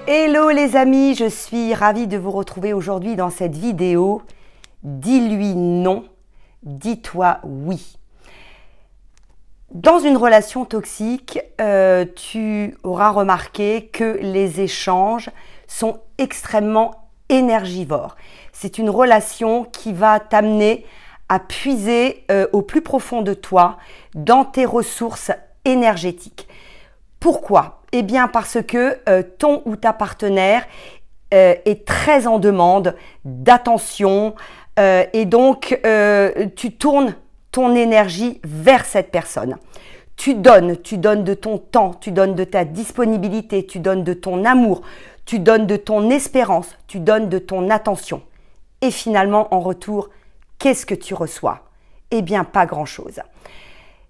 Hello les amis, je suis ravie de vous retrouver aujourd'hui dans cette vidéo. Dis-lui non, dis-toi oui. Dans une relation toxique, tu auras remarqué que les échanges sont extrêmement énergivores. C'est une relation qui va t'amener à puiser au plus profond de toi, dans tes ressources énergétiques. Pourquoi ? Eh bien parce que ton ou ta partenaire est très en demande d'attention et donc tu tournes ton énergie vers cette personne. Tu donnes de ton temps, tu donnes de ta disponibilité, tu donnes de ton amour, tu donnes de ton espérance, tu donnes de ton attention. Et finalement, en retour, qu'est-ce que tu reçois? Eh bien, pas grand-chose.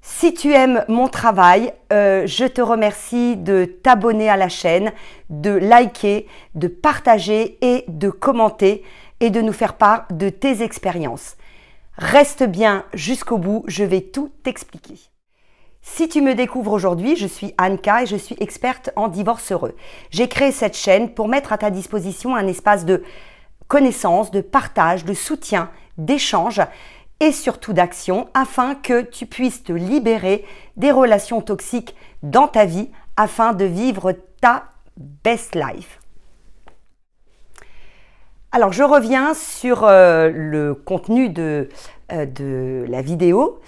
Si tu aimes mon travail, je te remercie de t'abonner à la chaîne, de liker, de partager et de commenter et de nous faire part de tes expériences. Reste bien jusqu'au bout, je vais tout t'expliquer. Si tu me découvres aujourd'hui, je suis Anka et je suis experte en divorce heureux. J'ai créé cette chaîne pour mettre à ta disposition un espace de connaissance, de partage, de soutien, d'échange et surtout d'action afin que tu puisses te libérer des relations toxiques dans ta vie afin de vivre ta best life. Alors, je reviens sur le contenu de la vidéo.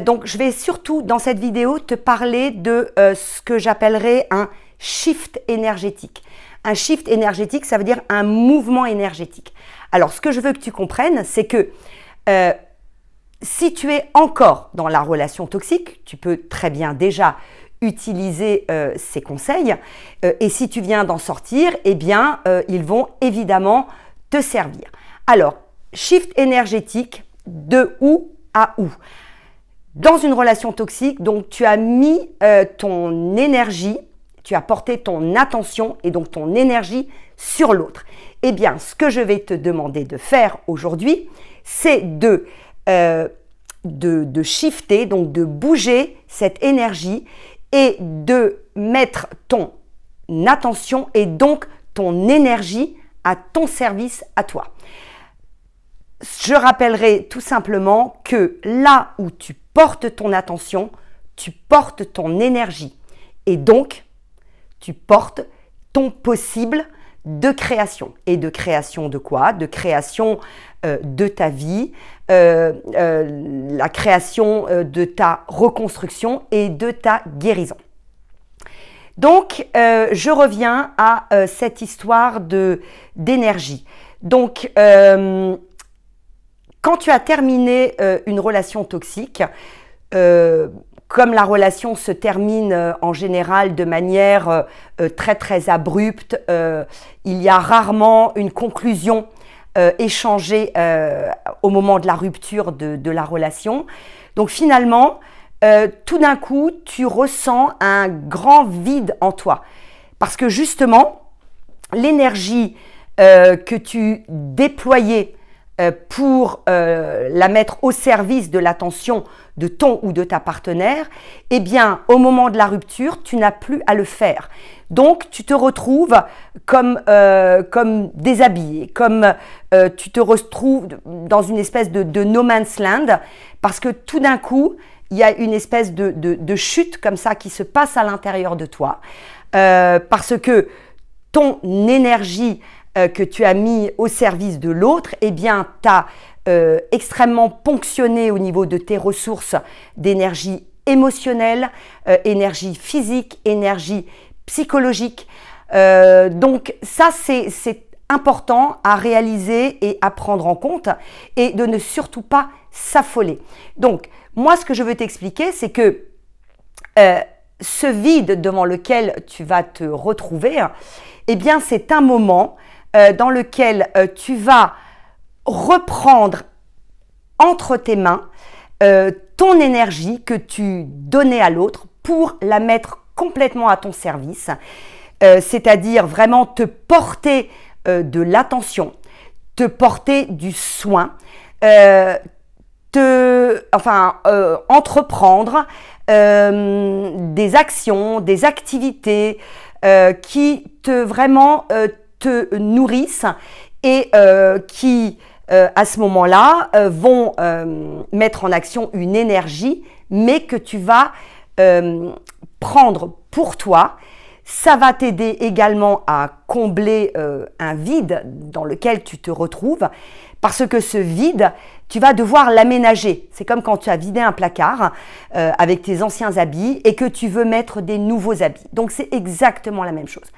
Donc, je vais surtout dans cette vidéo te parler de ce que j'appellerais un shift énergétique. Un shift énergétique, ça veut dire un mouvement énergétique. Alors, ce que je veux que tu comprennes, c'est que si tu es encore dans la relation toxique, tu peux très bien déjà utiliser ces conseils. Et si tu viens d'en sortir, eh bien, ils vont évidemment te servir. Alors, shift énergétique de où à où? Dans une relation toxique, donc tu as mis ton énergie, tu as porté ton attention et donc ton énergie sur l'autre. Eh bien, ce que je vais te demander de faire aujourd'hui, c'est de shifter, donc de bouger cette énergie et de mettre ton attention et donc ton énergie à ton service, à toi. Je rappellerai tout simplement que là où tu portes ton attention, tu portes ton énergie et donc tu portes ton possible de création. Et de création de quoi? De création de ta vie, la création de ta reconstruction et de ta guérison. Donc, je reviens à cette histoire d'énergie. Donc, quand tu as terminé une relation toxique, comme la relation se termine en général de manière très abrupte, il y a rarement une conclusion échangée au moment de la rupture de la relation. Donc finalement, tout d'un coup, tu ressens un grand vide en toi. Parce que justement, l'énergie que tu déployais pour la mettre au service de l'attention de ton ou de ta partenaire, eh bien, au moment de la rupture, tu n'as plus à le faire. Donc, tu te retrouves comme déshabillé, comme tu te retrouves dans une espèce de no man's land, parce que tout d'un coup, il y a une espèce de chute comme ça qui se passe à l'intérieur de toi, parce que ton énergie que tu as mis au service de l'autre, eh bien, t'as extrêmement ponctionné au niveau de tes ressources d'énergie émotionnelle, énergie physique, énergie psychologique. Donc ça, c'est important à réaliser et à prendre en compte et de ne surtout pas s'affoler. Donc, moi, ce que je veux t'expliquer, c'est que ce vide devant lequel tu vas te retrouver, eh bien, c'est un moment dans lequel tu vas reprendre entre tes mains ton énergie que tu donnais à l'autre pour la mettre complètement à ton service, c'est-à-dire vraiment te porter de l'attention, te porter du soin, entreprendre des actions, des activités, qui te nourrissent et qui, à ce moment-là, vont mettre en action une énergie, mais que tu vas prendre pour toi. Ça va t'aider également à combler un vide dans lequel tu te retrouves, parce que ce vide, tu vas devoir l'aménager. C'est comme quand tu as vidé un placard avec tes anciens habits et que tu veux mettre des nouveaux habits. Donc, c'est exactement la même chose.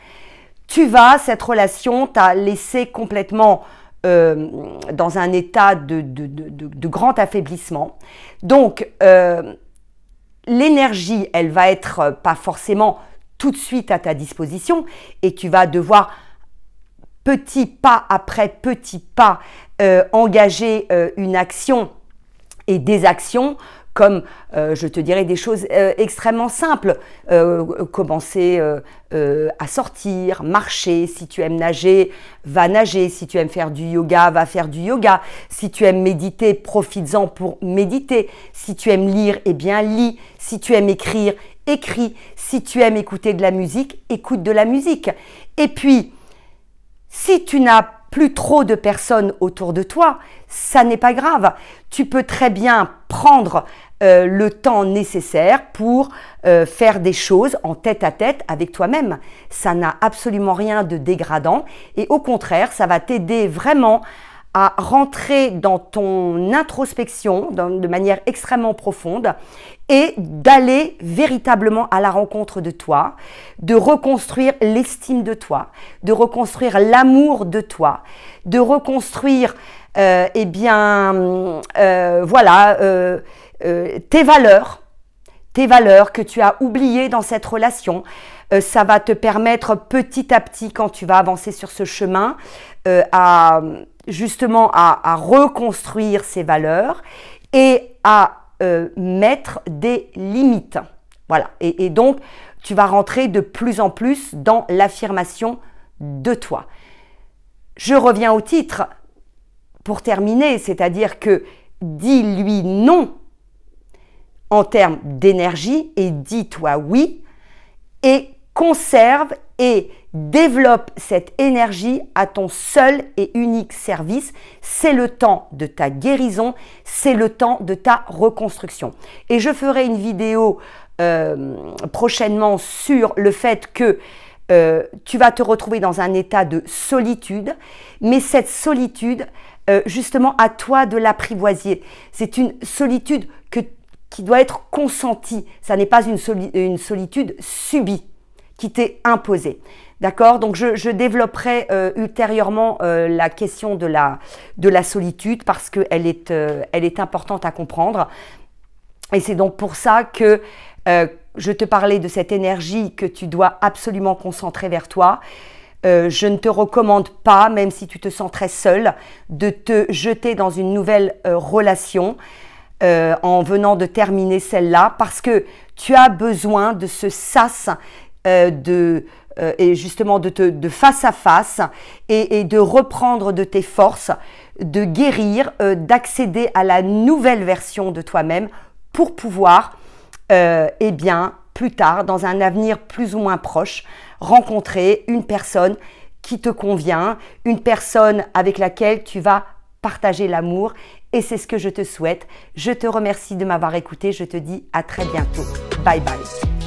Cette relation t'a laissé complètement dans un état de grand affaiblissement. Donc, l'énergie, elle va être pas forcément tout de suite à ta disposition et tu vas devoir petit pas après petit pas engager une action et des actions comme, je te dirais, des choses extrêmement simples. Commencer à sortir, marcher. Si tu aimes nager, va nager. Si tu aimes faire du yoga, va faire du yoga. Si tu aimes méditer, profites-en pour méditer. Si tu aimes lire, eh bien lis. Si tu aimes écrire, écris. Si tu aimes écouter de la musique, écoute de la musique. Et puis, si tu n'as plus trop de personnes autour de toi, ça n'est pas grave. Tu peux très bien prendre le temps nécessaire pour faire des choses en tête-à-tête avec toi-même. Ça n'a absolument rien de dégradant et au contraire, ça va t'aider vraiment à rentrer dans ton introspection de manière extrêmement profonde et d'aller véritablement à la rencontre de toi, de reconstruire l'estime de toi, de reconstruire l'amour de toi, de reconstruire tes valeurs que tu as oubliées dans cette relation. Ça va te permettre petit à petit, quand tu vas avancer sur ce chemin, à reconstruire ces valeurs et à mettre des limites. Voilà. Et donc, tu vas rentrer de plus en plus dans l'affirmation de toi. Je reviens au titre pour terminer, c'est-à-dire que dis-lui non en termes d'énergie et dis-toi oui et conserve et développe cette énergie à ton seul et unique service. C'est le temps de ta guérison, c'est le temps de ta reconstruction. Et je ferai une vidéo prochainement sur le fait que tu vas te retrouver dans un état de solitude, mais cette solitude, justement, à toi de l'apprivoiser. C'est une solitude qui doit être consentie. Ça n'est pas une solitude subie qui t'est imposée. D'accord? Donc, je développerai ultérieurement la question de la solitude parce qu'elle est importante à comprendre. Et c'est donc pour ça que je te parlais de cette énergie que tu dois absolument concentrer vers toi. Je ne te recommande pas, même si tu te sens très seul, de te jeter dans une nouvelle relation en venant de terminer celle-là parce que tu as besoin de ce sas et justement de face à face et de reprendre de tes forces, de guérir, d'accéder à la nouvelle version de toi-même pour pouvoir, plus tard, dans un avenir plus ou moins proche, rencontrer une personne qui te convient, une personne avec laquelle tu vas partager l'amour et c'est ce que je te souhaite. Je te remercie de m'avoir écouté. Je te dis à très bientôt. Bye bye.